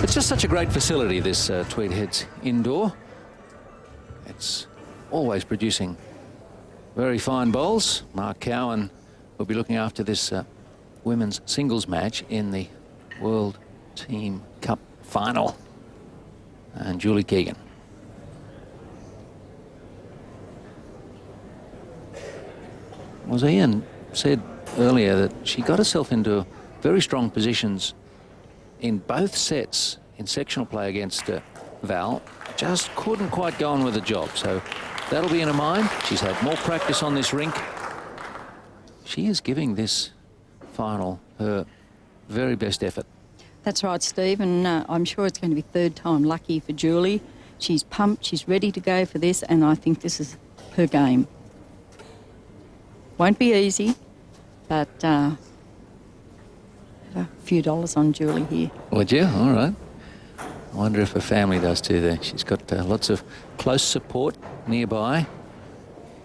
It's just such a great facility, this Tweed Heads indoor. It's always producing very fine bowls. Mark Cowan will be looking after this women's singles match in the World Team Cup final. And Julie Keegan. Well, as Ian said earlier, that she got herself into very strong positions in both sets in sectional play against Val. Just couldn't quite go on with the job, so that'll be in her mind. She's had more practice on this rink. She is giving this final her very best effort. That's right, Steve, and I'm sure it's going to be third time lucky for Julie. She's pumped, she's ready to go for this, and I think this is her game. Won't be easy, but a few dollars on Julie here. Would you? All right. I wonder if her family does too there. She's got lots of close support nearby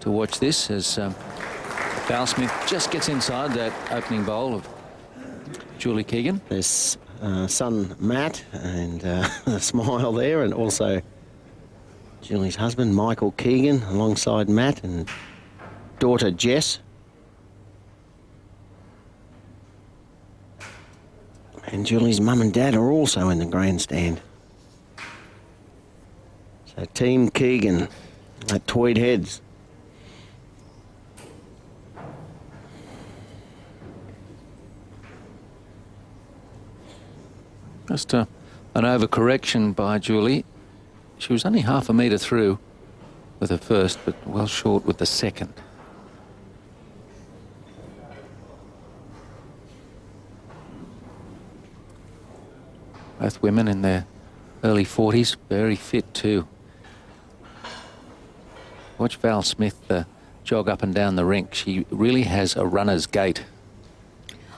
to watch this as Val Smith just gets inside that opening bowl of Julie Keegan. There's son Matt and a smile there, and also Julie's husband Michael Keegan alongside Matt, and daughter Jess. And Julie's mum and dad are also in the grandstand. So Team Keegan at Tweed Heads. Just an overcorrection by Julie. She was only half a metre through with her first, but well short with the second. Both women in their early 40s, very fit too. Watch Val Smith jog up and down the rink. She really has a runner's gait.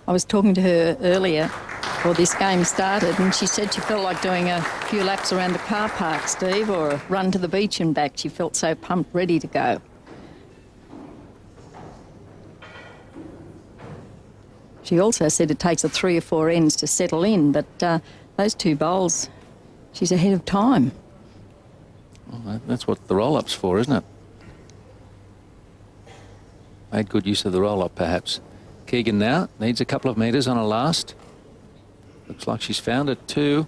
I was talking to her earlier before this game started, and she said she felt like doing a few laps around the car park, Steve, or a run to the beach and back. She felt so pumped, ready to go. She also said it takes her 3 or 4 ends to settle in, but those 2 bowls, she's ahead of time. Well, that's what the roll-up's for, isn't it? Made good use of the roll-up, perhaps. Keegan now needs a couple of metres on a last. Looks like she's found it too.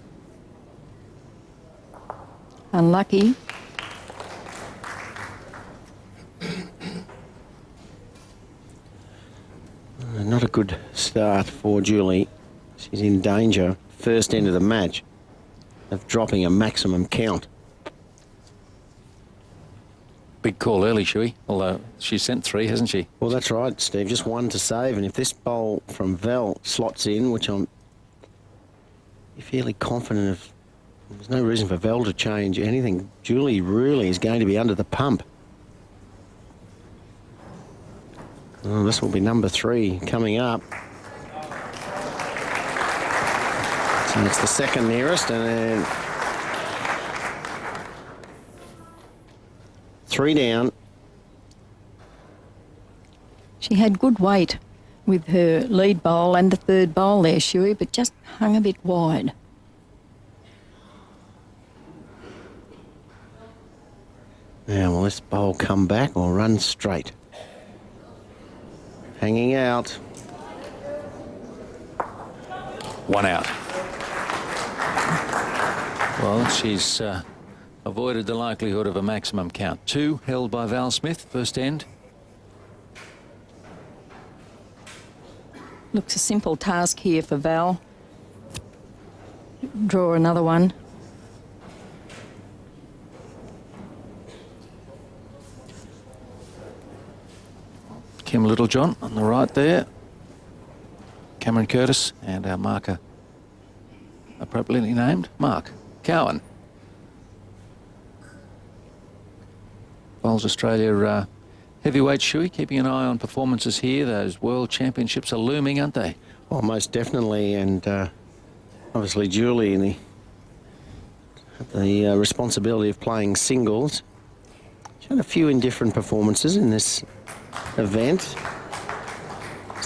Unlucky. Not a good start for Julie. She's in danger, first end of the match, of dropping a maximum count. Big call early, Shuey, although she's sent 3, hasn't she? Well, that's right, Steve. Just 1 to save. And if this bowl from Val slots in, which I'm fairly confident of, there's no reason for Val to change anything. Julie really is going to be under the pump. Oh, this will be number 3 coming up. So it's the second nearest, and then 3 down. She had good weight with her lead bowl and the third bowl there, Shuey, but just hung a bit wide. Now, will this bowl come back or run straight? Hanging out. 1 out. Well, she's avoided the likelihood of a maximum count. 2 held by Val Smith, first end. Looks a simple task here for Val. Draw another one. Kim Littlejohn on the right there. Cameron Curtis and our marker, appropriately named, Mark Cowan. Bowls Australia heavyweight, Shuey, keeping an eye on performances here. Those World Championships are looming, aren't they? Well, most definitely, and obviously Julie in the responsibility of playing singles. She had a few indifferent performances in this event.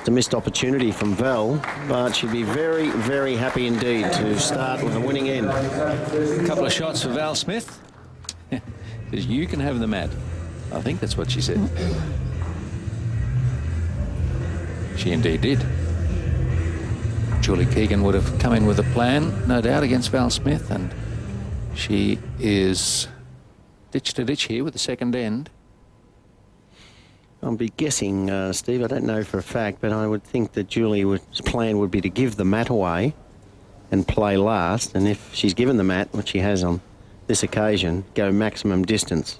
Just a missed opportunity from Val, but she'd be very, very happy indeed to start with a winning end. A couple of shots for Val Smith. Because you can have the mat. I think that's what she said. She indeed did. Julie Keegan would have come in with a plan, no doubt, against Val Smith, and she is ditch to ditch here with the second end. I'll be guessing, Steve, I don't know for a fact, but I would think that Julie's plan would be to give the mat away and play last, and if she's given the mat, which she has on this occasion, go maximum distance,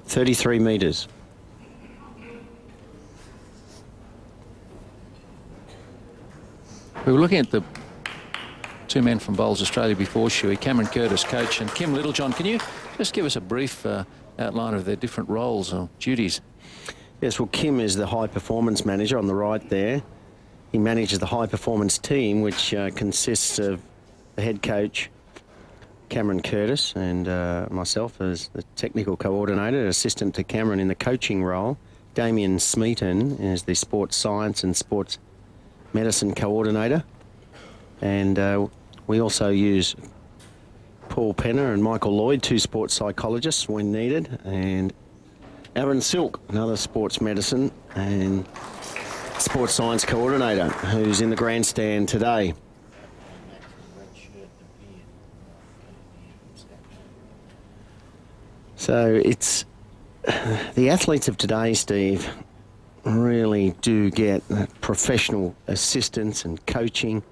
33 metres. We were looking at the two men from Bowls Australia before, Shuey, Cameron Curtis, coach, and Kim Littlejohn. Can you just give us a brief outline of their different roles or duties? Yes, well, Kim is the high performance manager on the right there. He manages the high performance team, which consists of the head coach, Cameron Curtis, and myself as the technical coordinator, assistant to Cameron in the coaching role. Damien Smeaton is the sports science and sports medicine coordinator. And we also use Paul Penner and Michael Lloyd, two sports psychologists when needed, and Aaron Silk, another sports medicine and sports science coordinator, who's in the grandstand today. So it's the athletes of today, Steve, really do get professional assistance and coaching.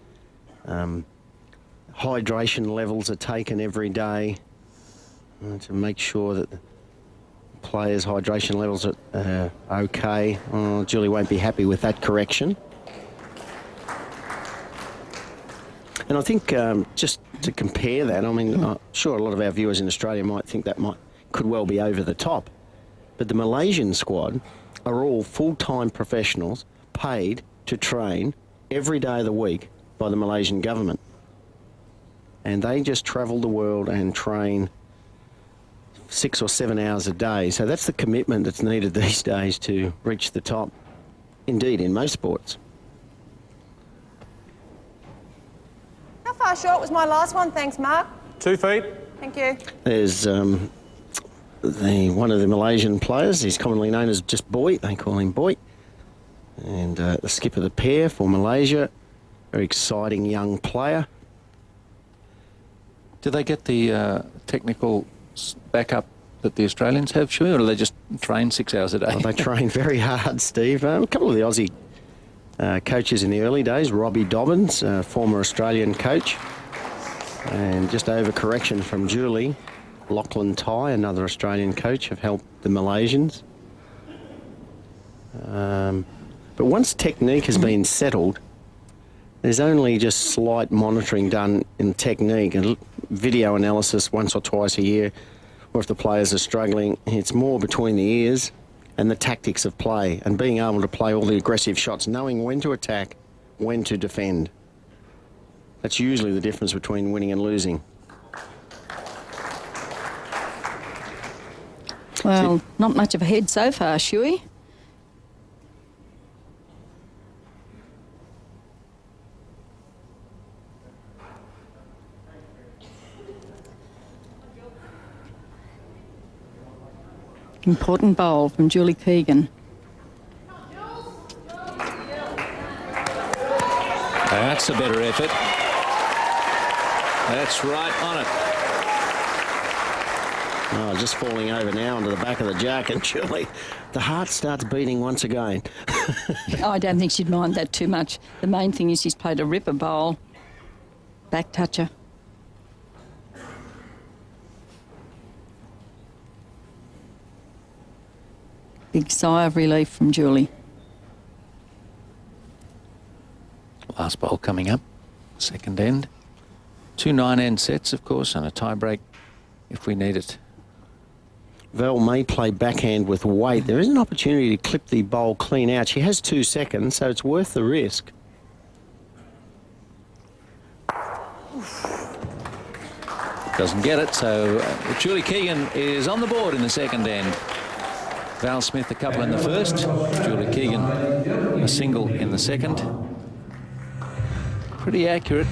Hydration levels are taken every day to make sure that the players' hydration levels are okay. Oh, Julie won't be happy with that correction. And I think just to compare that, I mean, I'm sure a lot of our viewers in Australia might think that could well be over the top. But the Malaysian squad are all full-time professionals paid to train every day of the week by the Malaysian government. And they just travel the world and train 6 or 7 hours a day. So that's the commitment that's needed these days to reach the top, indeed, in most sports. How far short was my last one? Thanks, Mark. 2 feet. Thank you. There's one of the Malaysian players. He's commonly known as just Boy. They call him Boy. And the skipper of the pair for Malaysia. Very exciting young player. Do they get the technical backup that the Australians have, Shuey, or do they just train 6 hours a day? Well, they train very hard, Steve. A couple of the Aussie coaches in the early days, Robbie Dobbins, former Australian coach. And just overcorrection from Julie, Lachlan Tai, another Australian coach, have helped the Malaysians. But once technique has been settled, there's only just slight monitoring done in technique and video analysis once or twice a year, or if the players are struggling, it's more between the ears and the tactics of play and being able to play all the aggressive shots, knowing when to attack, when to defend. That's usually the difference between winning and losing. Well, not much of a head so far, Shuey. Important bowl from Julie Keegan. That's a better effort. That's right on it. Oh, just falling over now onto the back of the jack, and Julie, the heart starts beating once again. I don't think she'd mind that too much. The main thing is she's played a ripper bowl. Back toucher. Big sigh of relief from Julie. Last bowl coming up, second end. 2 9-end sets, of course, and a tie break if we need it. Val may play backhand with weight. There is an opportunity to clip the bowl clean out. She has 2 seconds, so it's worth the risk. Doesn't get it, so Julie Keegan is on the board in the second end. Val Smith a couple in the first. Julie Keegan a single in the second. Pretty accurate,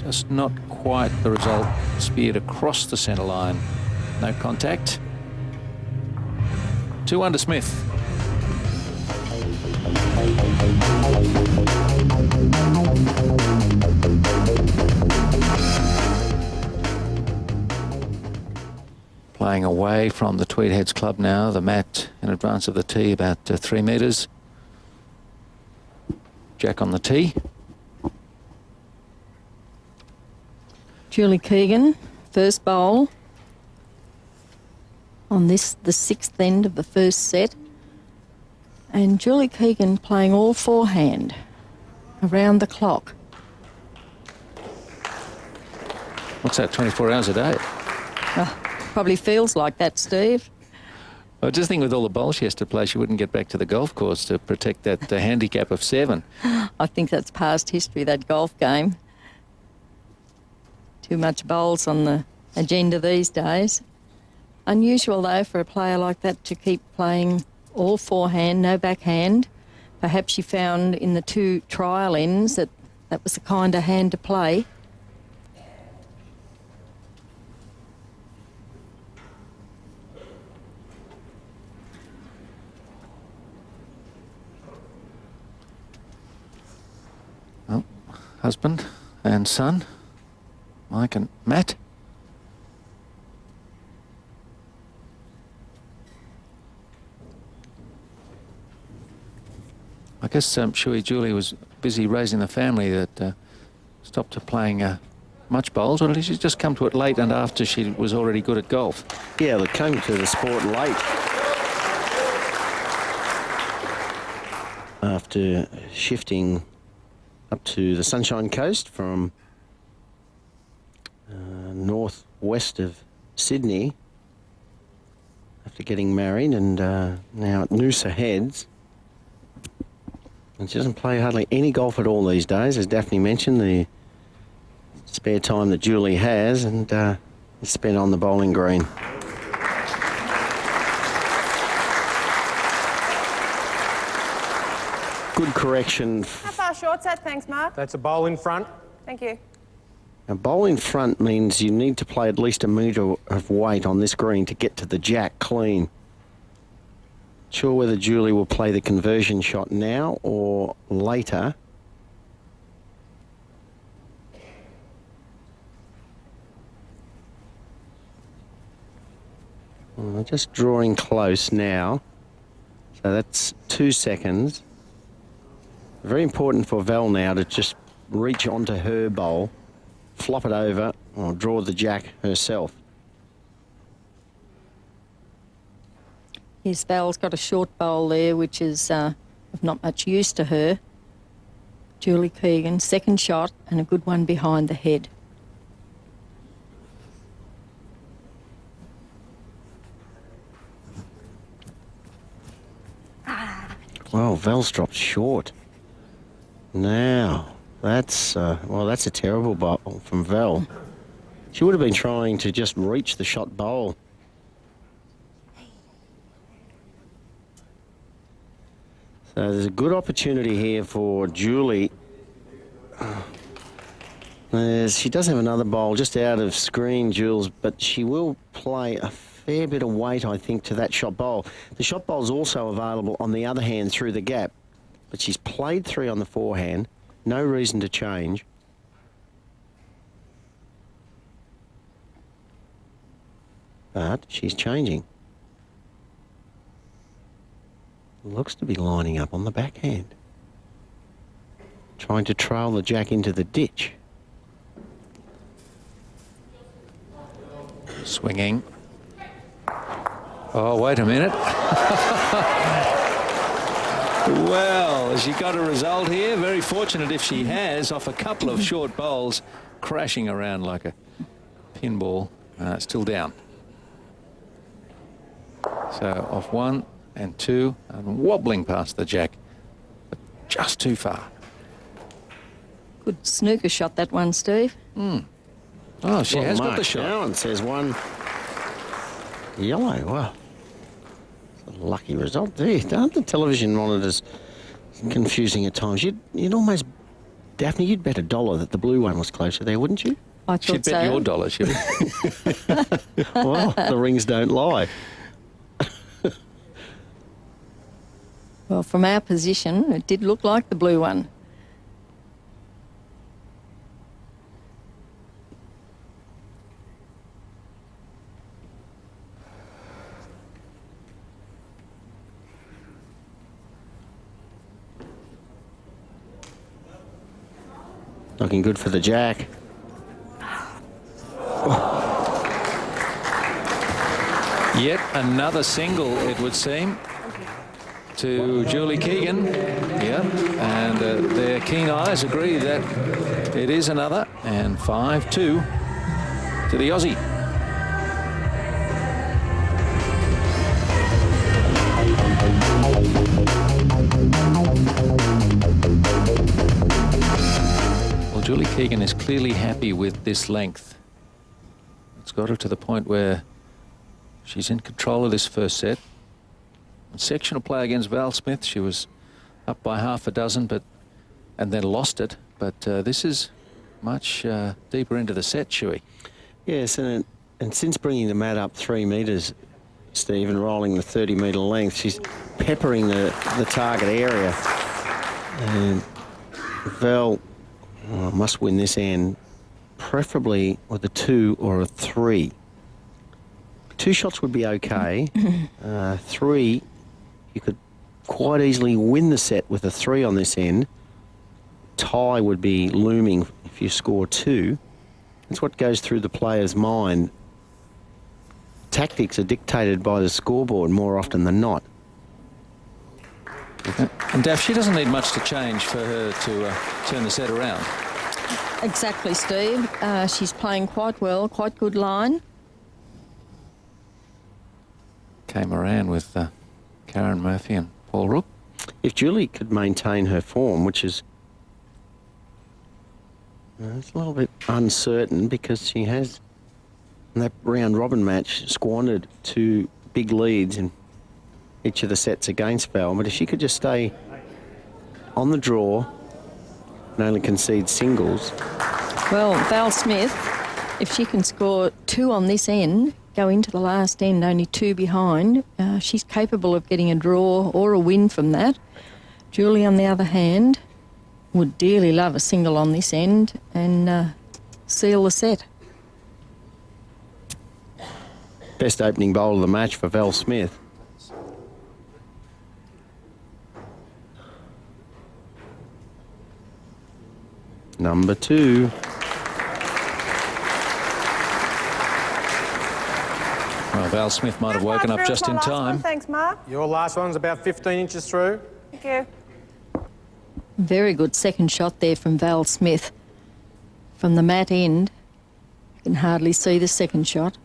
just not quite the result. Speared across the centre line, no contact. 2 under Smith. Playing away from the Tweed Heads Club now, the mat in advance of the tee, about 3 metres. Jack on the tee. Julie Keegan, first bowl on this, the 6th end of the first set. And Julie Keegan playing all forehand around the clock. What's that, 24 hours a day? Probably feels like that, Steve. I just think with all the bowls she has to play, she wouldn't get back to the golf course to protect that handicap of 7. I think that's past history, that golf game. Too much bowls on the agenda these days. Unusual, though, for a player like that to keep playing all forehand, no backhand. Perhaps she found in the 2 trial ends that that was the kind of hand to play. Well, husband and son, Mike and Matt. I guess Julie was busy raising the family that stopped her playing much bowls, or did she just come to it late and after she was already good at golf? Yeah, they came to the sport late. After shifting up to the Sunshine Coast from northwest of Sydney after getting married, and now at Noosa Heads. And she doesn't play hardly any golf at all these days, as Daphne mentioned, the spare time that Julie has, and is spent on the bowling green. Good correction. How far short's that? Thanks, Mark. That's a bowl in front. Thank you. A bowl in front means you need to play at least a metre of weight on this green to get to the jack clean. Sure whether Julie will play the conversion shot now or later. Well, just drawing close now. So that's 2 seconds. Very important for Val now to just reach onto her bowl, flop it over, or draw the jack herself. Yes, Val's got a short bowl there, which is of not much use to her. Julie Keegan, second shot, and a good one behind the head. Well, Val's dropped short. Now, that's a terrible bowl from Val. She would have been trying to just reach the shot bowl. So there's a good opportunity here for Julie. She does have another bowl just out of screen, Jules, but she will play a fair bit of weight, I think, to that shot bowl. The shot bowl is also available on the other hand through the gap, but she's played 3 on the forehand. No reason to change. But she's changing. Looks to be lining up on the backhand. Trying to trail the jack into the ditch. Swinging. Oh, wait a minute. Well, has she got a result here? Very fortunate if she has, off a couple of short bowls, crashing around like a pinball. Still down. So off 1 and 2 and wobbling past the jack, but just too far. Good snooker shot, that one, Steve. Oh, she has got the shot. Allen says 1 yellow. Wow. It's a lucky result there. Aren't the television monitors confusing at times. You'd almost, Daphne, you'd bet $1 that the blue one was closer there, wouldn't you? I thought She'd so. bet your dollar, should she? Well, the rings don't lie. Well, from our position, it did look like the blue one. Looking good for the jack. Yet another single, it would seem, to Julie Keegan. Yeah, and their keen eyes agree that it is another. And 5-2 to the Aussie. Well, Julie Keegan is clearly happy with this length. It's got her to the point where she's in control of this first set. In sectional play against Val Smith, she was up by half a dozen, and then lost it. But this is much deeper into the set, Shuey. Yes, and since bringing the mat up 3 metres, Steve, and rolling the 30-metre length, she's peppering the target area. And Val must win this end, preferably with a 2 or a 3. 2 shots would be okay. 3, you could quite easily win the set with a 3 on this end. Tie would be looming if you score 2. That's what goes through the player's mind. Tactics are dictated by the scoreboard more often than not. And Daff, she doesn't need much to change for her to turn the set around. Exactly, Steve. She's playing quite well, quite good line. Came around with Karen Murphy and Paul Rook. If Julie could maintain her form, which is it's a little bit uncertain because she has, in that round robin match, squandered 2 big leads in each of the sets against Val. But if she could just stay on the draw and only concede singles. Well, Val Smith, if she can score 2 on this end, go into the last end only 2 behind, she's capable of getting a draw or a win from that. Julie, on the other hand, would dearly love a single on this end and seal the set. Best opening bowl of the match for Val Smith. Number 2. Well, Val Smith might have woken up just in time. Thanks, Mark. Your last one's about 15 inches through. Thank you. Very good second shot there from Val Smith. From the mat end, you can hardly see the second shot.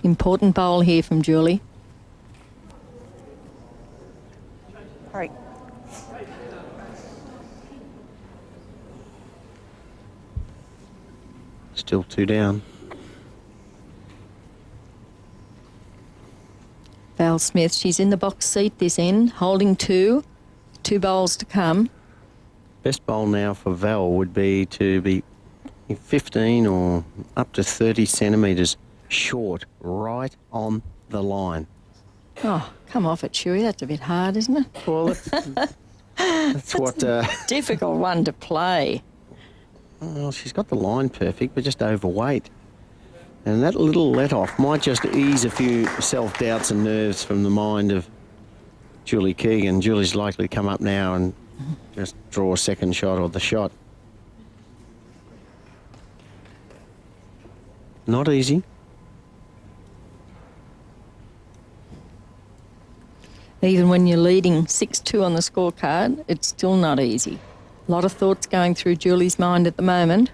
Important bowl here from Julie. Hurry. Still 2 down. Val Smith, she's in the box seat this end, holding 2 bowls to come. Best bowl now for Val would be to be 15 or up to 30 centimetres short, right on the line. Oh, come off it, Shuey. That's a bit hard, isn't it? Well, that's what... Difficult one to play. Well, she's got the line perfect, but just overweight. And that little let-off might just ease a few self-doubts and nerves from the mind of Julie Keegan. Julie's likely to come up now and just draw a second shot or the shot. Not easy. Even when you're leading 6-2 on the scorecard, it's still not easy. A lot of thoughts going through Julie's mind at the moment.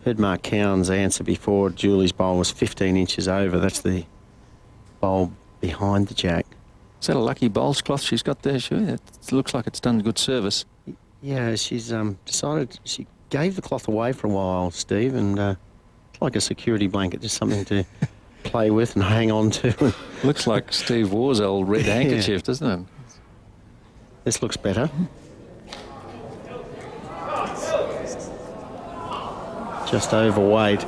Heard Mark Cowan's answer before. Julie's bowl was 15 inches over. That's the bowl behind the jack. Is that a lucky bowls cloth she's got there, Shuey? It looks like it's done good service. Yeah, she's decided she gave the cloth away for a while, Steve, and it's like a security blanket, just something to play with and hang on to. Looks like Steve Waugh's old red handkerchief, doesn't it? This looks better. Just overweight.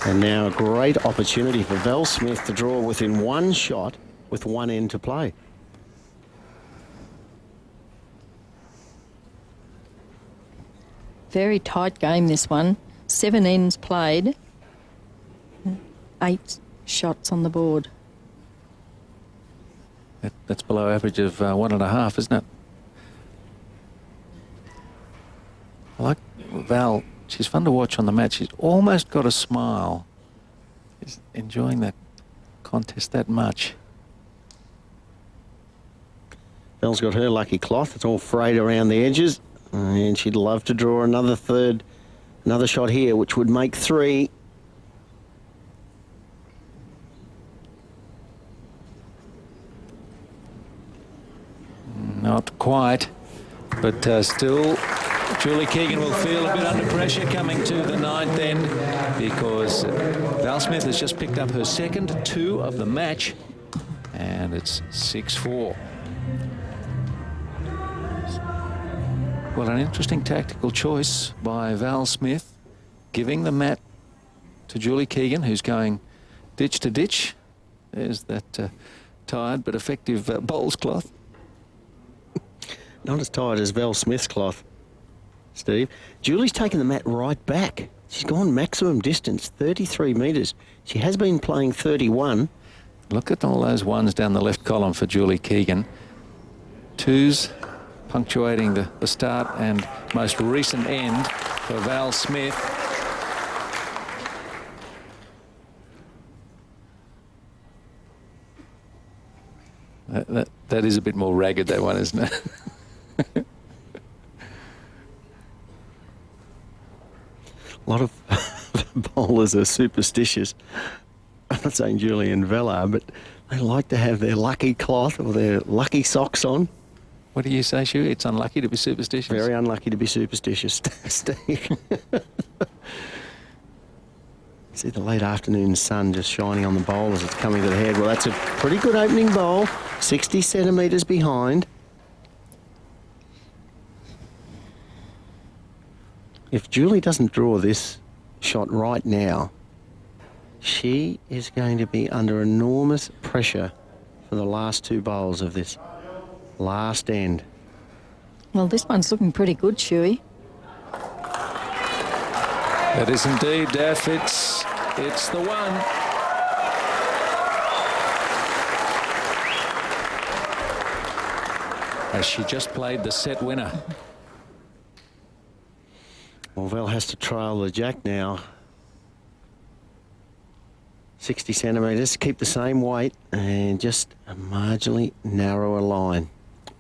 And now a great opportunity for Val Smith to draw within one shot with one end to play. Very tight game, this one. 7 ends played. 8 shots on the board. That's below average of 1.5, isn't it? I like Val. She's fun to watch on the mat. She's almost got a smile. She's enjoying that contest that much. Val's got her lucky cloth. It's all frayed around the edges. And she'd love to draw another shot here, which would make 3. Not quite, but still Julie Keegan will feel a bit under pressure coming to the 9th end, because Val Smith has just picked up her second 2 of the match, and it's 6-4. Well, an interesting tactical choice by Val Smith, giving the mat to Julie Keegan, who's going ditch to ditch. There's that tired but effective bowls cloth. Not as tight as Val Smith's cloth, Steve. Julie's taken the mat right back. She's gone maximum distance, 33 metres. She has been playing 31. Look at all those ones down the left column for Julie Keegan. 2s punctuating the start and most recent end for Val Smith. That is a bit more ragged, that one, isn't it? A lot of bowlers are superstitious. I'm not saying Julie and Val are, but they like to have their lucky cloth or their lucky socks on. What do you say, Shu? It's unlucky to be superstitious? Very unlucky to be superstitious, Steve. See the late afternoon sun just shining on the bowl as it's coming to the head. Well, that's a pretty good opening bowl, 60 centimetres behind. If Julie doesn't draw this shot right now, she is going to be under enormous pressure for the last 2 bowls of this last end. Well, this one's looking pretty good, Shuey. That is indeed, Daff. It's the one. As she just played the set winner. Well, Val has to trail the jack now. 60 centimetres, keep the same weight and just a marginally narrower line.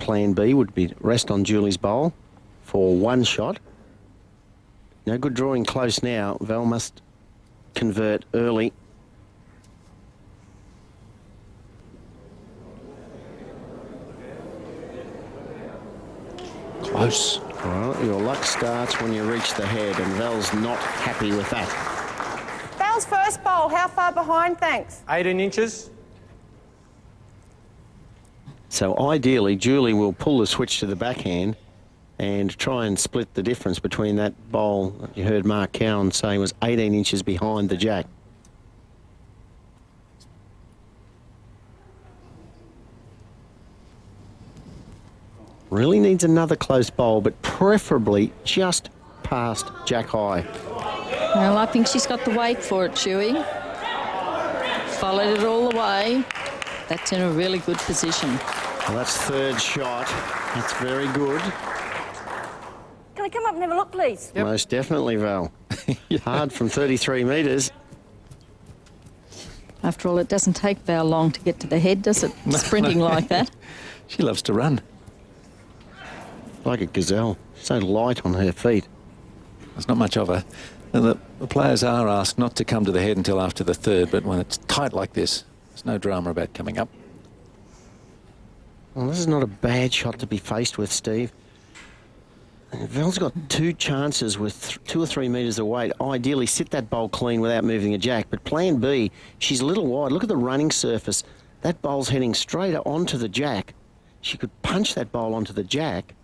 Plan B would be rest on Julie's bowl for 1 shot. No good drawing close now. Val must convert early. Close. Well, your luck starts when you reach the head, and Val's not happy with that. Val's first bowl, how far behind, thanks? 18 inches. So ideally, Julie will pull the switch to the backhand and try and split the difference between that bowl that you heard Mark Cowan say was 18 inches behind the jack. Really needs another close bowl, but preferably just past jack high. Well, I think she's got the weight for it, Shuey. Followed it all the way. That's in a really good position. Well, that's 3rd shot. That's very good. Can I come up and have a look, please? Yep. Most definitely, Val. Yeah. Hard from 33 metres. After all, it doesn't take Val long to get to the head, does it? Sprinting like that. She loves to run. Like a gazelle. So light on her feet. There's not much of her. And the players are asked not to come to the head until after the 3rd, but when it's tight like this, there's no drama about coming up. Well, this is not a bad shot to be faced with, Steve. Val's got two chances with 2 or 3 metres of weight. Ideally, sit that bowl clean without moving a jack. But plan B, she's a little wide. Look at the running surface. That bowl's heading straight onto the jack. She could punch that bowl onto the jack,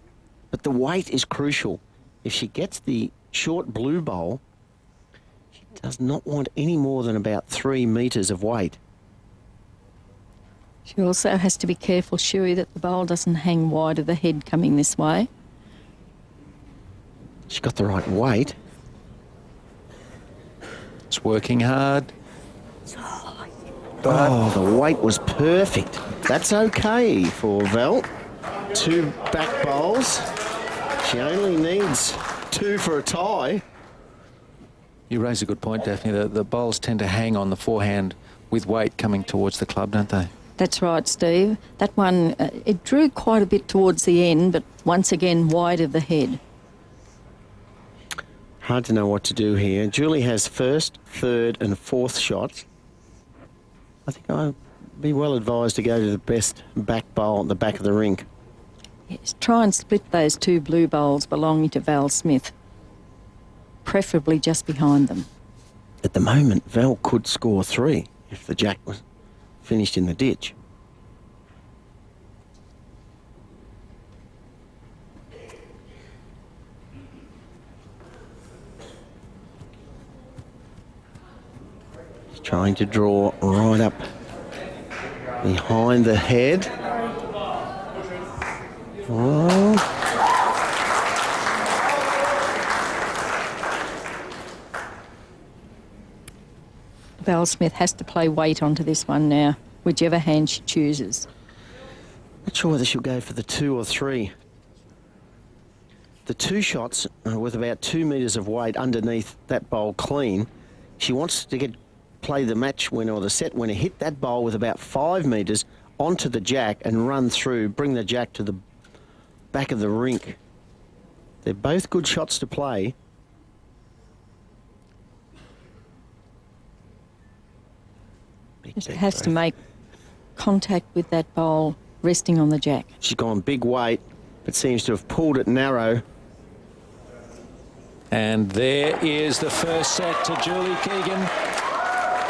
but the weight is crucial. If she gets the short blue bowl, she does not want any more than about 3 metres of weight. She also has to be careful, Shuey, that the bowl doesn't hang wide of the head coming this way. She's got the right weight. It's working hard. Oh, the weight was perfect. That's okay for Val. 2 back bowls. She only needs 2 for a tie. You raise a good point, Daphne. The bowls tend to hang on the forehand with weight coming towards the club, don't they? That's right, Steve. That one, it drew quite a bit towards the end, but once again wide of the head. Hard to know what to do here. Julie has first, third and fourth shots. I think I'd be well advised to go to the best back bowl at the back of the rink. Yes, try and split those 2 blue bowls belonging to Val Smith, preferably just behind them. At the moment, Val could score 3 if the jack was finished in the ditch. Trying to draw right up behind the head. Oh. Val Smith has to play weight onto this one now, whichever hand she chooses. Not sure whether she'll go for the 2 or 3. The 2 shots with about 2 metres of weight underneath that bowl clean. She wants to play the match winner or the set winner, hit that bowl with about 5 metres onto the jack and run through, bring the jack to the back of the rink. They're both good shots to play. Just has to make contact with that bowl resting on the jack. She's gone big weight, but seems to have pulled it narrow. And there is the first set to Julie Keegan.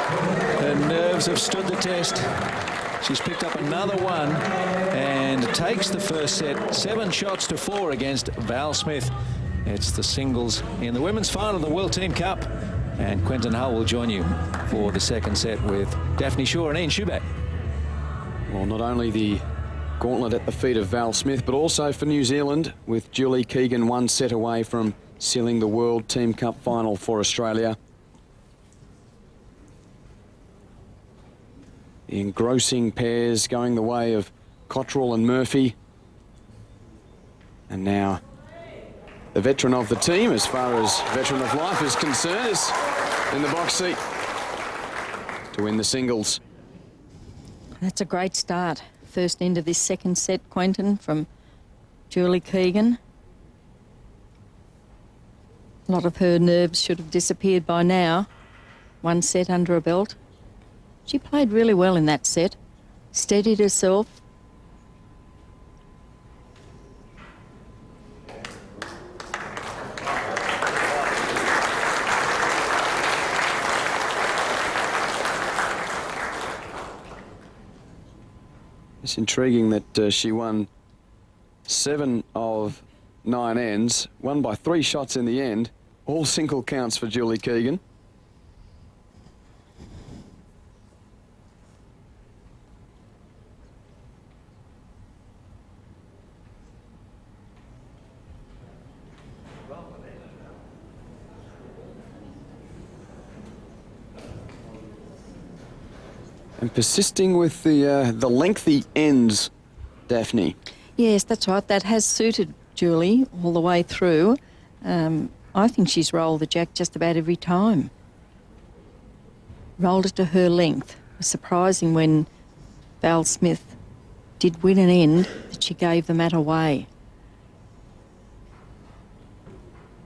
Her nerves have stood the test. She's picked up another one and takes the first set 7 shots to 4 against Val Smith. It's the singles in the women's final of the World Team Cup. And Quentin Hull will join you for the second set with Daphne Shaw and Ian Schuback. Well, not only the gauntlet at the feet of Val Smith, but also for New Zealand, with Julie Keegan 1 set away from sealing the World Team Cup final for Australia. The engrossing pairs going the way of Cottrell and Murphy. And now the veteran of the team, as far as veteran of life is concerned, is in the box seat to win the singles. That's a great start. First end of this second set, Quentin, from Julie Keegan. A lot of her nerves should have disappeared by now. 1 set under her belt. She played really well in that set. Steadied herself. It's intriguing that she won 7 of 9 ends, won by 3 shots in the end, all single counts for Julie Keegan. And persisting with the lengthy ends, Daphne. Yes, that's right. That has suited Julie all the way through. I think she's rolled the jack just about every time. Rolled it to her length. It was surprising when Val Smith did win an end that she gave the mat away.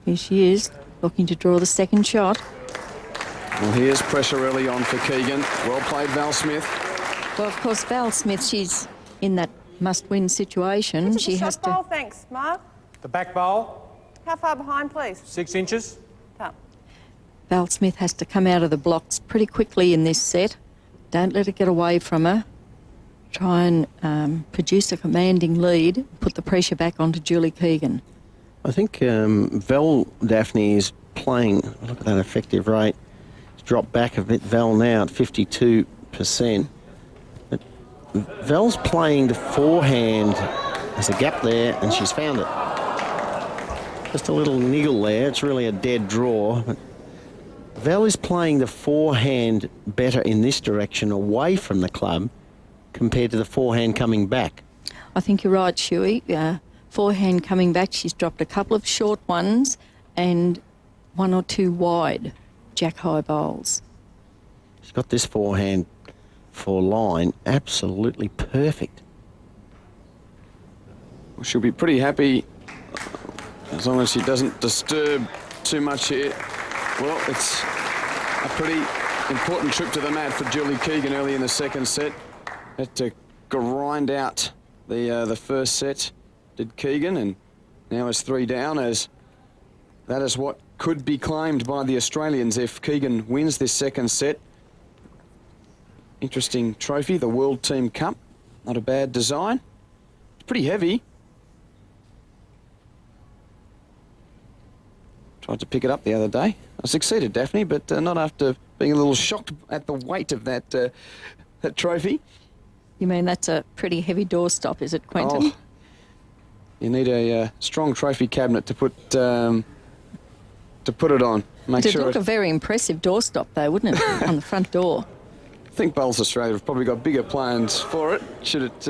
Here she is, looking to draw the second shot. Well, here's pressure early on for Keegan. Well played, Val Smith. Well, of course, Val Smith, she's in that must-win situation. Into the She has shot bowl, to. thanks, Mark. The back bowl. How far behind, please? 6 inches. Up. Val Smith has to come out of the blocks pretty quickly in this set. Don't let it get away from her. Try and produce a commanding lead, put the pressure back onto Julie Keegan. I think Val Daphne is playing, look at that effective rate. It's dropped back a bit, Val now at 52%. But Val's playing the forehand. There's a gap there and she's found it. Just a little niggle there. It's really a dead draw. But Val is playing the forehand better in this direction away from the club compared to the forehand coming back. I think you're right, Shuey. Forehand coming back, she's dropped a couple of short ones and 1 or 2 wide jack-high bowls. She's got this forehand for line absolutely perfect. Well, she'll be pretty happy as long as she doesn't disturb too much here. Well, it's a pretty important trip to the mat for Julie Keegan early in the second set. Had to grind out the first set, did Keegan, and now it's 3 down, as that is what could be claimed by the Australians if Keegan wins this second set. Interesting trophy, the World Team Cup. Not a bad design. It's pretty heavy. Tried to pick it up the other day. I succeeded, Daphne, but not after being a little shocked at the weight of that trophy. You mean that's a pretty heavy doorstop, is it, Quentin? Oh, you need a strong trophy cabinet to put it on. Make It'd sure look a very impressive doorstop, though, wouldn't it, on the front door? I think Bowls Australia have probably got bigger plans for it. Should it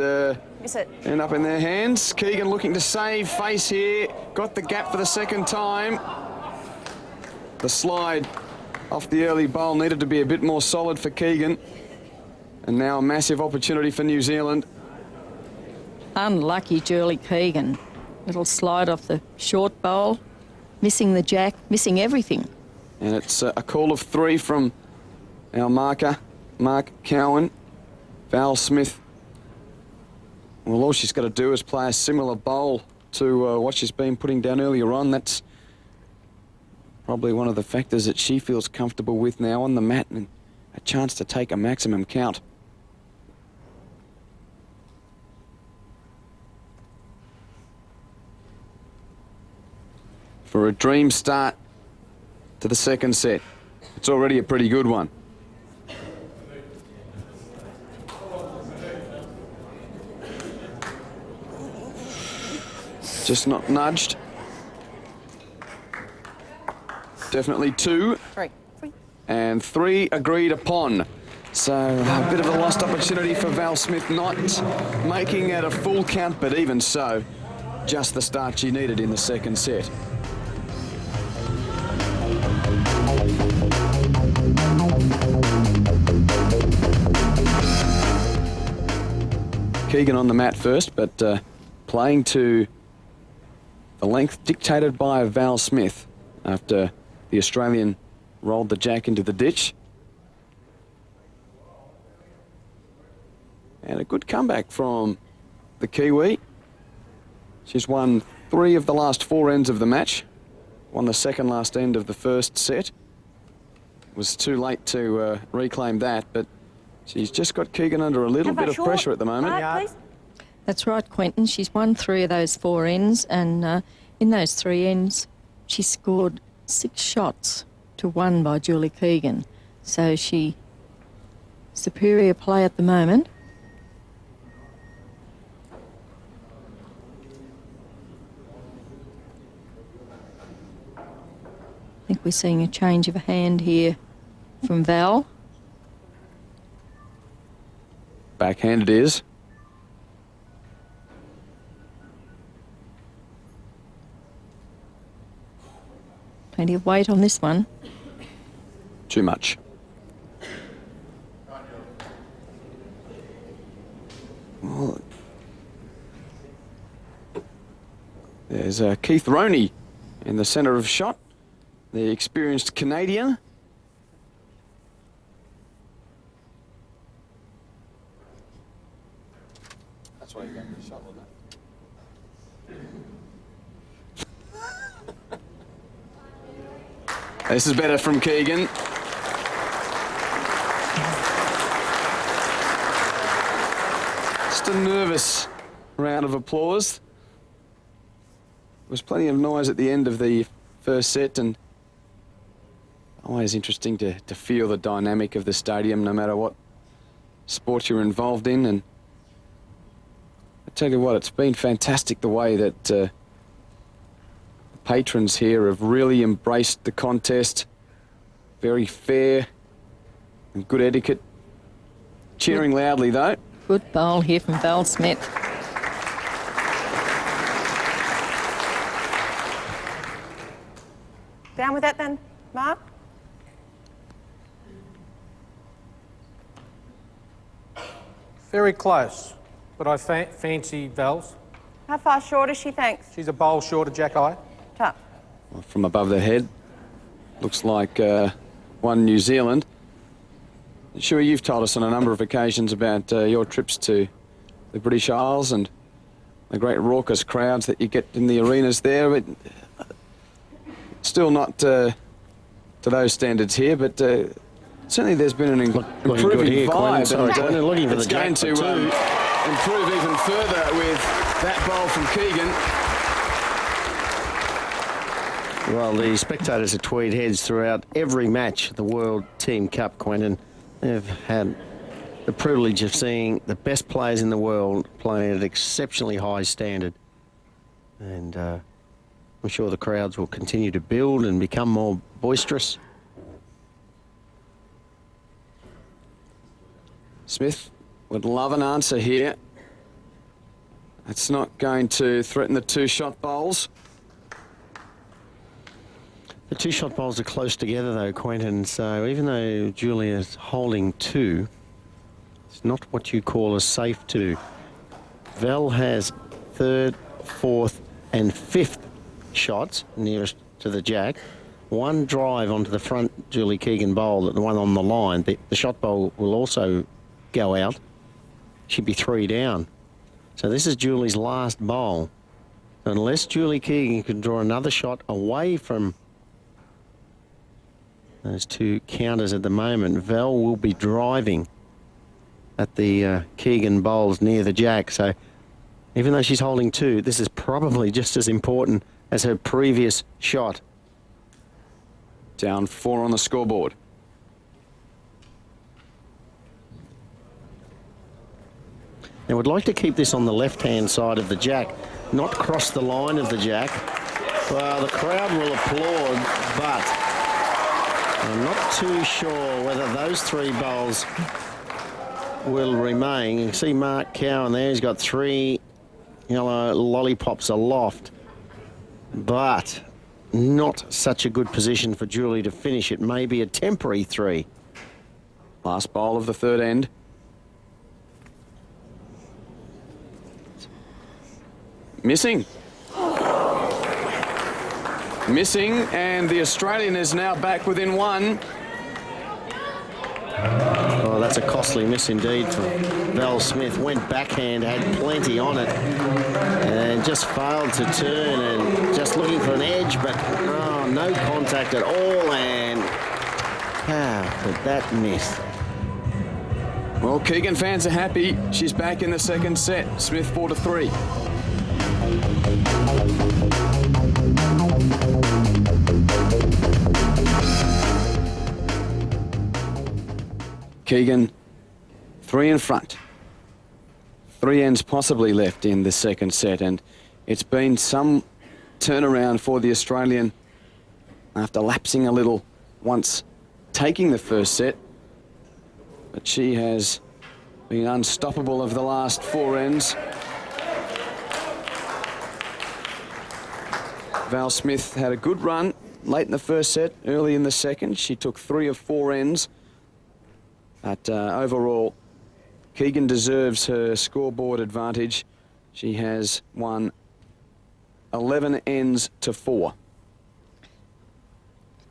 Miss it. end up in their hands? Keegan looking to save face here. Got the gap for the second time. The slide off the early bowl needed to be a bit more solid for Keegan. And now a massive opportunity for New Zealand. Unlucky Julie Keegan. Little slide off the short bowl, missing the jack, missing everything. And it's a call of 3 from our marker, Mark Cowan. Val Smith. Well, all she's got to do is play a similar bowl to what she's been putting down earlier on. That's probably one of the factors that she feels comfortable with now on the mat, and a chance to take a maximum count. For a dream start to the second set. It's already a pretty good one. Just not nudged. Definitely 2. 3. And 3 agreed upon. So a bit of a lost opportunity for Val Smith, not making it a full count, but even so, just the start she needed in the second set. Keegan on the mat first, but playing to the length dictated by Val Smith after the Australian rolled the jack into the ditch. And a good comeback from the Kiwi. She's won 3 of the last 4 ends of the match. Won the second last end of the first set. Was too late to reclaim that, but she's just got Keegan under a little bit of pressure at the moment. Please. That's right, Quentin. She's won 3 of those 4 ends, and in those 3 ends, she scored 6 shots to 1 by Julie Keegan. So she superior play at the moment. I think we're seeing a change of hand here from Val. Backhand it is. Plenty of weight on this one. Too much. Well, there's Keith Roney in the centre of shot, the experienced Canadian. That's why you got the shot, wasn't it? This is better from Keegan. Just a nervous round of applause. There was plenty of noise at the end of the first set, and always interesting to feel the dynamic of the stadium, no matter what sport you're involved in. And I tell you what, it's been fantastic the way that the patrons here have really embraced the contest. Very fair and good etiquette. Cheering loudly, though. Good bowl here from Val Smith. Down with that then, Mark? Very close, but I fancy Val's. How far short is she, thanks? She's a bowl short of Jack-Eye. Tough. From above the head, looks like one New Zealand. Sure, you've told us on a number of occasions about your trips to the British Isles and the great raucous crowds that you get in the arenas there, but still not to those standards here, but certainly there's been an improving here, vibe. Sorry, and, looking for it's the going to improve even further with that bowl from Keegan. Well, the spectators at Tweed Heads throughout every match of the World Team Cup, Quentin, have had the privilege of seeing the best players in the world playing at an exceptionally high standard. And I'm sure the crowds will continue to build and become more boisterous. Smith would love an answer here. It's not going to threaten the two-shot bowls. The two-shot bowls are close together, though, Quentin, so even though Julia's holding two, it's not what you call a safe two. Val has third, fourth and fifth shots nearest to the jack. One drive onto the front Julie Keegan bowl, the one on the line. The shot bowl will also go out. She'd be three down. So this is Julie's last bowl. Unless Julie Keegan can draw another shot away from those two counters at the moment, Val will be driving at the Keegan bowls near the jack. So even though she's holding two, this is probably just as important as her previous shot. Down 4 on the scoreboard. Now, we'd like to keep this on the left-hand side of the jack, not cross the line of the jack. Well, the crowd will applaud, but I'm not too sure whether those three bowls will remain. You can see Mark Cowan there. He's got 3 yellow lollipops aloft, but not such a good position for Julie to finish. It may be a temporary 3. Last bowl of the third end. Missing. Missing, and the Australian is now back within 1. Oh, that's a costly miss indeed for Val Smith. Went backhand, had plenty on it, and just failed to turn, and just looking for an edge, but oh, no contact at all, and how could that miss? Well, Keegan fans are happy. She's back in the second set. Smith 4-3. Keegan, 3 in front. 3 ends possibly left in the second set, and it's been some turnaround for the Australian after lapsing a little once taking the first set. But she has been unstoppable of the last 4 ends. Val Smith had a good run late in the first set, early in the second. She took 3 of 4 ends. But overall, Keegan deserves her scoreboard advantage. She has won 11 ends to 4.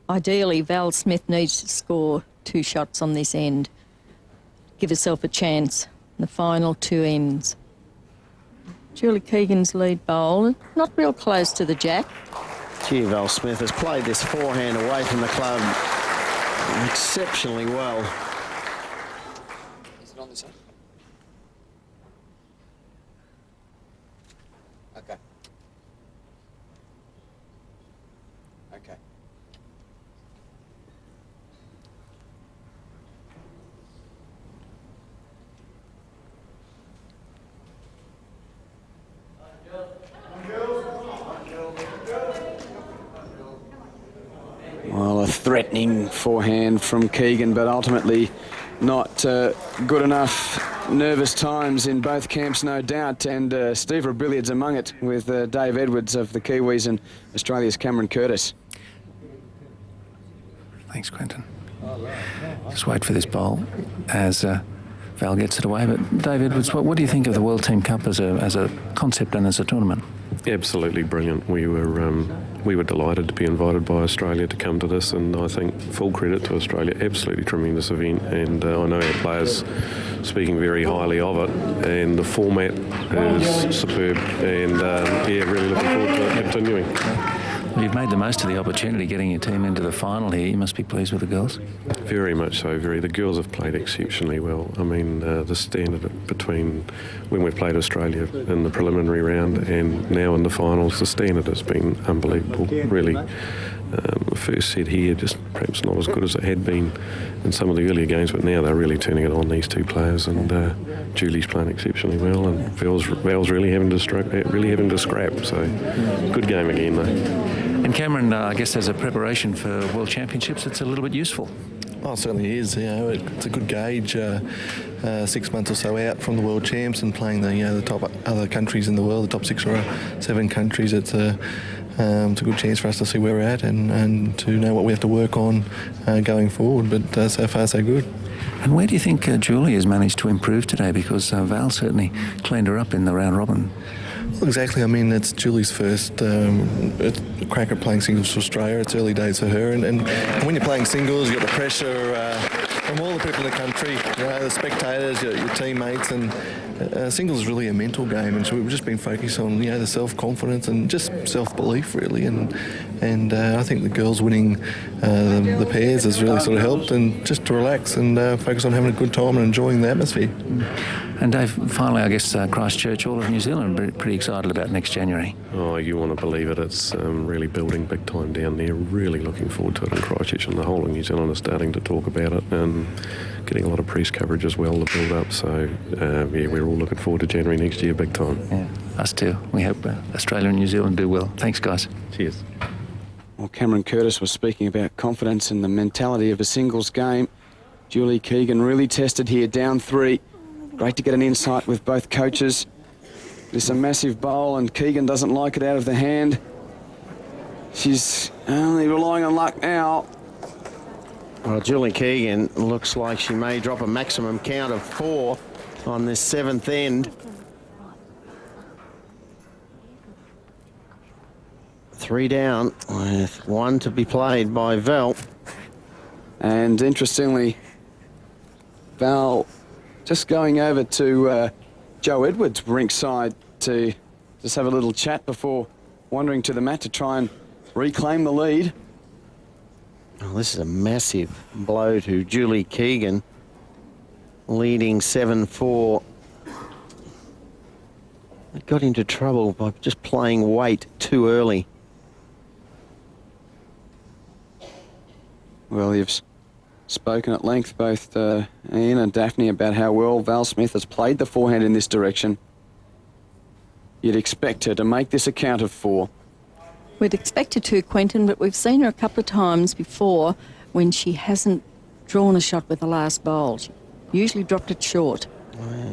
Ideally, Val Smith needs to score 2 shots on this end. Give herself a chance in the final 2 ends. Julie Keegan's lead bowl, not real close to the jack. Gee, Val Smith has played this forehand away from the club exceptionally well. Is it on this side? Okay. Okay. Well, a threatening forehand from Keegan, but ultimately not good enough. Nervous times in both camps, no doubt, and Steve Billiards among it, with Dave Edwards of the Kiwis and Australia's Cameron Curtis. Thanks, Quentin. Just wait for this bowl as Val gets it away. But Dave Edwards, what do you think of the World Team Cup as a concept and as a tournament? Absolutely brilliant. We were delighted to be invited by Australia to come to this, and I think full credit to Australia. Absolutely tremendous event, and I know our players speaking very highly of it, and the format is superb, and yeah, really looking forward to it continuing. Well, you've made the most of the opportunity getting your team into the final here. You must be pleased with the girls. Very much so. The girls have played exceptionally well. I mean, the standard between when we've played Australia in the preliminary round and now in the finals, the standard has been unbelievable. Really, the first set here just perhaps not as good as it had been in some of the earlier games, but now they're really turning it on, these two players, and Julie's playing exceptionally well, and Val's really having to scrap. So good game again, though. And Cameron, I guess as a preparation for World Championships, it's a little bit useful. Oh, it certainly is. You know, it's a good gauge. 6 months or so out from the World Champs and playing the top other countries in the world, the top 6 or 7 countries. It's a good chance for us to see where we're at and to know what we have to work on going forward. But so far, so good. And where do you think Julie has managed to improve today? Because Val certainly cleaned her up in the round robin. Well, exactly. I mean, it's Julie's first crack at playing singles for Australia. It's early days for her. And when you're playing singles, you've got the pressure from all the people in the country, the spectators, your teammates. And singles is really a mental game. And so we've just been focused on, the self-confidence and just self-belief, really. And I think the girls winning the pairs has really sort of helped, and just to relax and focus on having a good time and enjoying the atmosphere. And Dave, finally, I guess Christchurch, all of New Zealand, are pretty excited about next January. Oh, you want to believe it. It's really building big time down there. Really looking forward to it in Christchurch, and the whole of New Zealand is starting to talk about it and getting a lot of press coverage as well to build up. So, yeah, we're all looking forward to January next year, big time. Yeah, us too. We hope Australia and New Zealand do well. Thanks, guys. Cheers. Well, Cameron Curtis was speaking about confidence and the mentality of a singles game. Julie Keegan really tested here, down 3. Great to get an insight with both coaches. It's a massive bowl, and Keegan doesn't like it out of the hand. She's only relying on luck now. Well, Julie Keegan looks like she may drop a maximum count of 4 on this 7th end. 3 down with 1 to be played by Val. And interestingly, Val just going over to Joe Edwards' ringside to just have a little chat before wandering to the mat to try and reclaim the lead. Oh, this is a massive blow to Julie Keegan, leading 7-4. It got into trouble by just playing weight too early. Well, you've spoken at length, both Ian and Daphne, about how well Val Smith has played the forehand in this direction. You'd expect her to make this a count of 4. We'd expect her to, Quentin, but we've seen her a couple of times before when she hasn't drawn a shot with the last bowl. She usually dropped it short.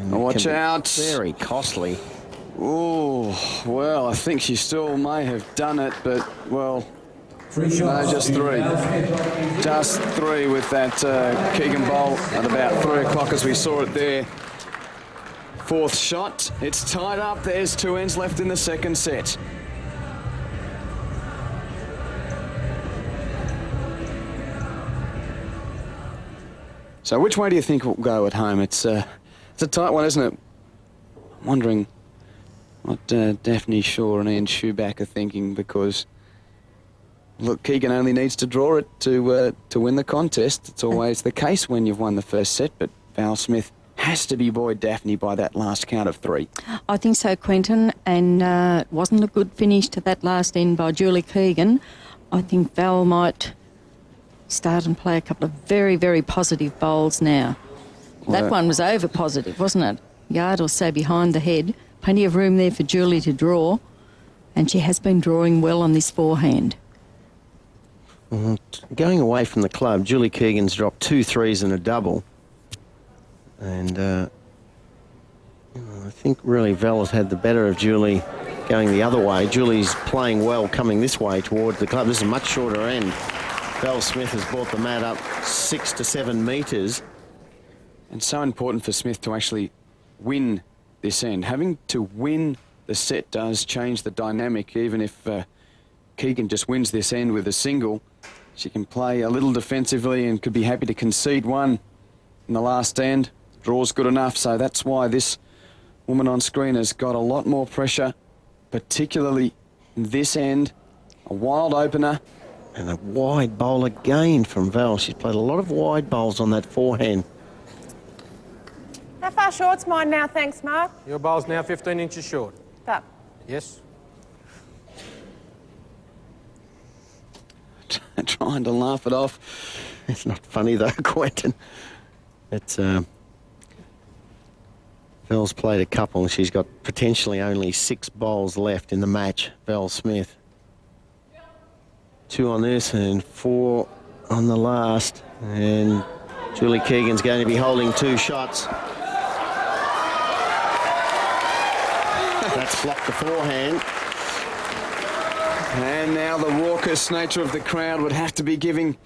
Watch out. Very costly. Oh, well, I think she still may have done it, but, well, no, just 3. Just 3 with that Keegan bowl at about 3 o'clock as we saw it there. 4th shot. It's tied up. There's 2 ends left in the 2nd set. So which way do you think will go at home? It's a tight one, isn't it? I'm wondering what Daphne Shaw and Ian Schuback are thinking, because Look, Keegan only needs to draw it to win the contest. It's always the case when you've won the first set, but Val Smith has to be buoyed, Daphne, by that last count of 3. I think so, Quentin, and it wasn't a good finish to that last end by Julie Keegan. I think Val might start and play a couple of very, very positive bowls now. That one was over positive, wasn't it? Yard or so behind the head. Plenty of room there for Julie to draw, and she has been drawing well on this forehand. Going away from the club, Julie Keegan's dropped 2 threes and a double. And I think really Val has had the better of Julie going the other way. Julie's playing well coming this way towards the club. This is a much shorter end. Val Smith has brought the mat up 6 to 7 metres. And so important for Smith to actually win this end. Having to win the set does change the dynamic. Even if Keegan just wins this end with a single, she can play a little defensively and could be happy to concede one in the last end. Draw's good enough, so that's why this woman on screen has got a lot more pressure, particularly in this end. A wild opener. And a wide bowl again from Val. She's played a lot of wide bowls on that forehand. How far short's mine now, thanks, Mark? Your bowl's now 15 inches short. That. Yes. Trying to laugh it off. It's not funny though, Quentin. It's Val's played a couple. She's got potentially only 6 bowls left in the match. Val Smith. 2 on this and 4 on the last. And Julie Keegan's going to be holding 2 shots. That's blocked the forehand. And now the raucous nature of the crowd would have to be giving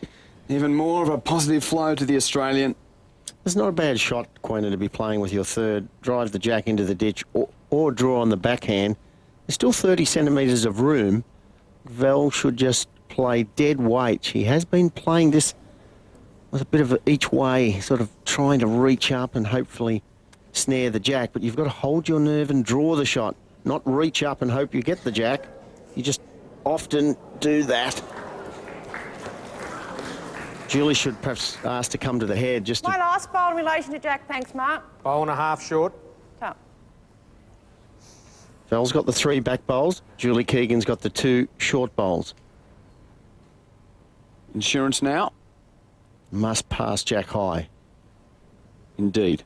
even more of a positive flow to the Australian. It's not a bad shot, Quentin, to be playing with your third. Drive the jack into the ditch or draw on the backhand. There's still 30 centimetres of room. Val should just play dead weight. She has been playing this with a bit of each way, sort of trying to reach up and hopefully snare the jack. But you've got to hold your nerve and draw the shot, not reach up and hope you get the jack. You just often do that. Julie should perhaps ask to come to the head just to... My last bowl in relation to Jack, thanks, Mark. Bowl and a half short. Top. Val's got the 3 back bowls. Julie Keegan's got the 2 short bowls. Insurance now? Must pass Jack high. Indeed.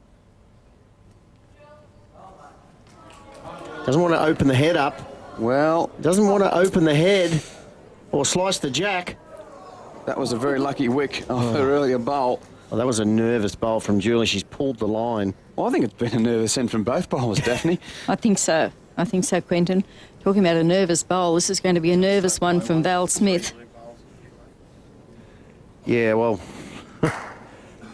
Doesn't want to open the head up. Well, doesn't want to open the head or slice the jack. That was a very lucky wick of her earlier bowl. Well, that was a nervous bowl from Julie. She's pulled the line. Well, I think it's been a nervous end from both bowlers, Daphne. I think so. I think so, Quentin. Talking about a nervous bowl, this is going to be a nervous one from Val Smith. Yeah, well,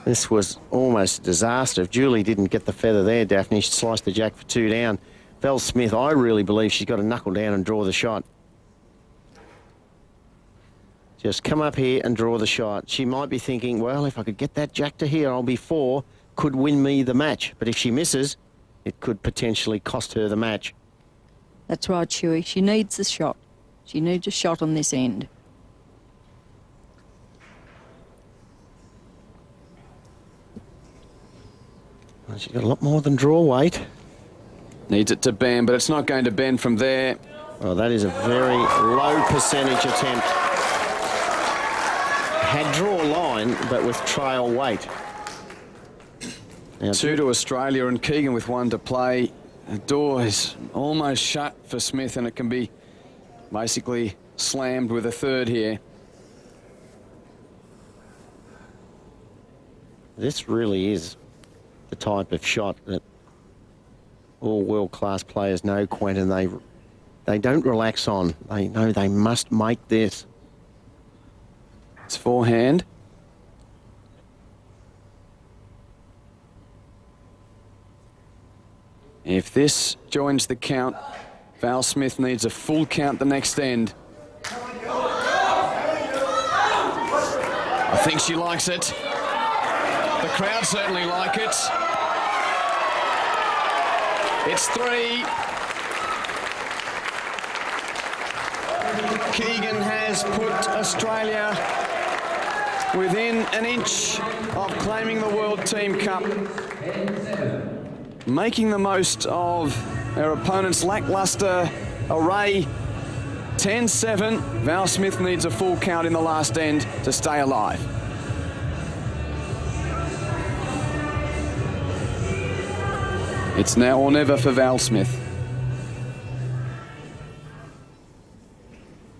this was almost a disaster. If Julie didn't get the feather there, Daphne, she sliced the jack for 2 down. Val Smith, I really believe she's got to knuckle down and draw the shot. Just come up here and draw the shot. She might be thinking, well, if I could get that jack to here, I'll be 4, could win me the match. But if she misses, it could potentially cost her the match. That's right, Shuey. She needs the shot. She needs a shot on this end. Well, she's got a lot more than draw weight. Needs it to bend, but it's not going to bend from there. Well, that is a very low percentage attempt. Had draw line, but with trail weight. Now, 2 to Australia and Keegan with 1 to play. The door is almost shut for Smith, and it can be basically slammed with a 3rd here. This really is the type of shot that all world-class players know, Quentin. They don't relax on. They know they must make this. It's forehand. If this joins the count, Val Smith needs a full count the next end. I think she likes it. The crowd certainly like it. It's 3. Keegan has put Australia within an inch of claiming the World Team Cup. Making the most of their opponent's lacklustre array. 10-7. Val Smith needs a full count in the last end to stay alive. It's now or never for Val Smith.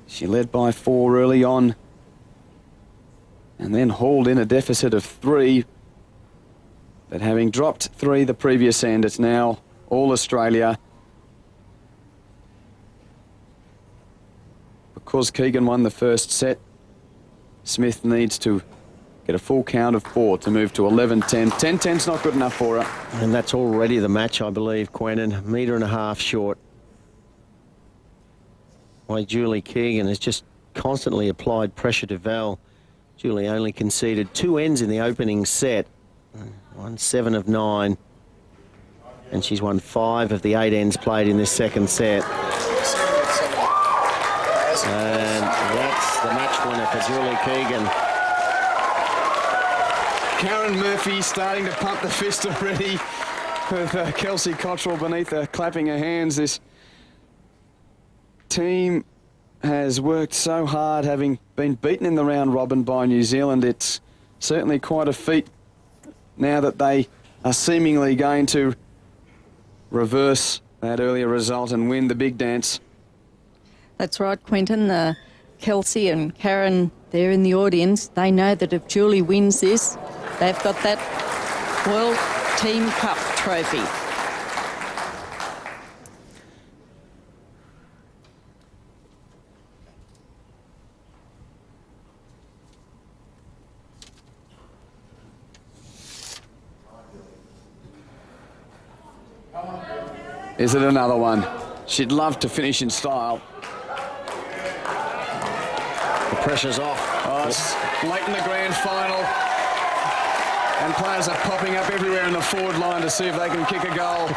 She led by 4 early on and then hauled in a deficit of 3. But having dropped 3 the previous end, it's now all Australia. Because Keegan won the first set, Smith needs to get a full count of 4 to move to 11-10. 10-10's not good enough for her. And that's already the match, I believe, Quentin. 1.5 meters short. Why Julie Keegan has just constantly applied pressure to Val. Julie only conceded 2 ends in the opening set. Won 7 of 9. And she's won 5 of the 8 ends played in this second set. And that's the match winner for Julie Keegan. Karen Murphy starting to pump the fist already with Kelsey Cottrell beneath her clapping her hands. This team has worked so hard, having been beaten in the round robin by New Zealand. It's certainly quite a feat now that they are seemingly going to reverse that earlier result and win the big dance. That's right, Quentin. Kelsey and Karen, they're in the audience. They know that if Julie wins this, they've got that World Team Cup trophy. Is it another one? She'd love to finish in style. The pressure's off. Oh, it's late in the grand final. And players are popping up everywhere in the forward line to see if they can kick a goal.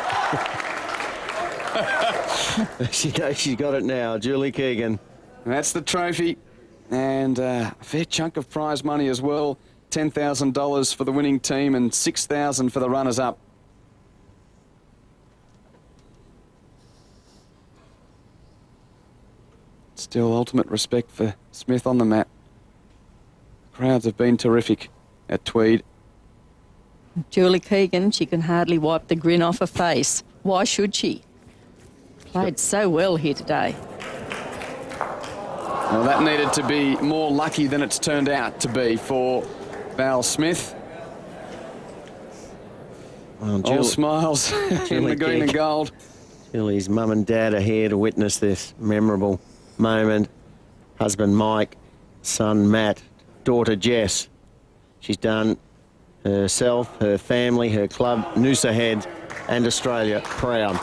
She knows she's got it now, Julie Keegan. That's the trophy. And a fair chunk of prize money as well. $10,000 for the winning team and $6,000 for the runners-up. Still ultimate respect for Smith on the mat. Crowds have been terrific at Tweed. Julie Keegan, she can hardly wipe the grin off her face. Why should she? Played so well here today. Well, that needed to be more lucky than it's turned out to be for Val Smith. Well, all smiles in the green and gold. Julie's mum and dad are here to witness this memorable moment. Husband Mike, son Matt, daughter Jess. She's done herself, her family, her club, Noosa Head and Australia proud.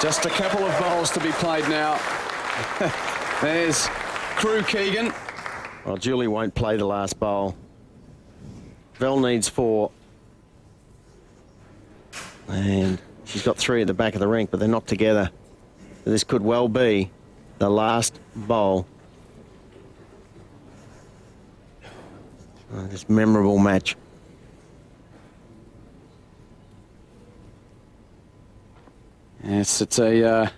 Just a couple of bowls to be played now. There's Crew Keegan. Well, Julie won't play the last bowl. Val needs 4. And she's got 3 at the back of the rink, but they're not together. This could well be the last bowl. This memorable match. Yes, it's a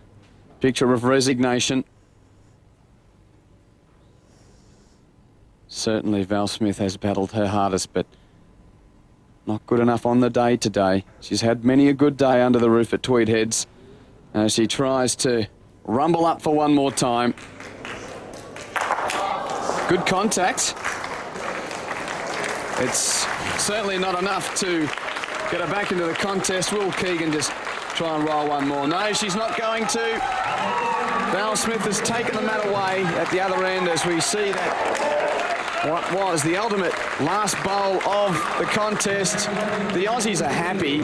picture of resignation. Certainly Val Smith has battled her hardest, but not good enough on the day today. She's had many a good day under the roof at Tweed Heads. She tries to rumble up for one more time. Good contact. It's certainly not enough to get her back into the contest. Will Keegan just try and roll one more? No, she's not going to. Val Smith has taken the mat away at the other end as we see that what was the ultimate last bowl of the contest. The Aussies are happy,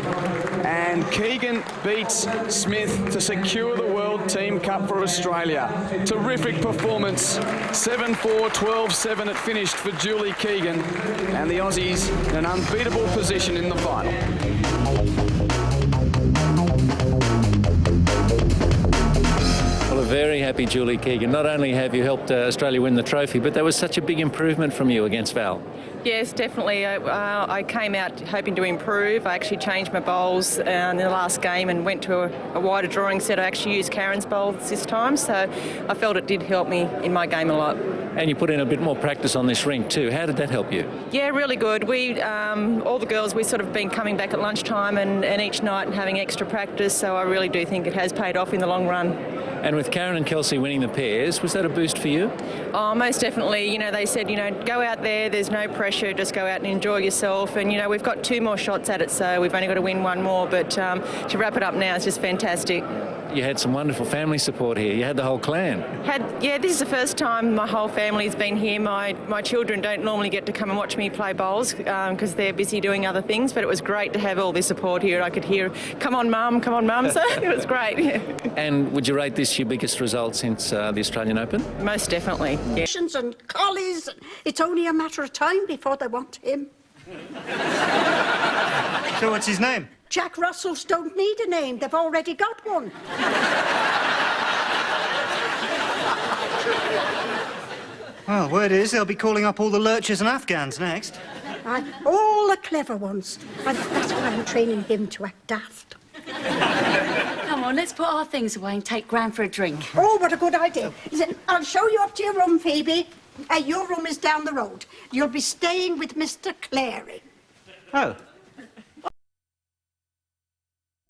and Keegan beats Smith to secure the World Team Cup for Australia. Terrific performance. 7-4, 12-7 it finished for Julie Keegan, and the Aussies in an unbeatable position in the final. Well, a very happy Julie Keegan. Not only have you helped Australia win the trophy, but that was such a big improvement from you against Val. Yes, definitely. I came out hoping to improve. I actually changed my bowls in the last game and went to a wider drawing set. I actually used Karen's bowls this time, so I felt it did help me in my game a lot. And you put in a bit more practice on this rink too. How did that help you? Yeah, really good. We, all the girls, we sort of been coming back at lunchtime and each night and having extra practice, so I really do think it has paid off in the long run. And with Karen and Kelsey winning the pairs, was that a boost for you? Oh, most definitely. You know, they said, you know, go out there, there's no pressure, just go out and enjoy yourself. And, you know, we've got 2 more shots at it, so we've only got to win 1 more. But to wrap it up now is just fantastic. You had some wonderful family support here. You had the whole clan. Yeah, this is the first time my whole family's been here. My children don't normally get to come and watch me play bowls because they're busy doing other things, but it was great to have all this support here. I could hear, come on, Mum, so it was great. And would you rate this your biggest result since the Australian Open? Most definitely, yeah. And collies, it's only a matter of time before they want him. So what's his name? Jack Russells don't need a name, they've already got one. Well, word is they'll be calling up all the lurchers and Afghans next. All the clever ones. And that's why I'm training him to act daft. Come on, let's put our things away and take Gran for a drink. Oh, what a good idea. Listen, I'll show you up to your room, Phoebe. Your room is down the road. You'll be staying with Mr. Clary. Oh.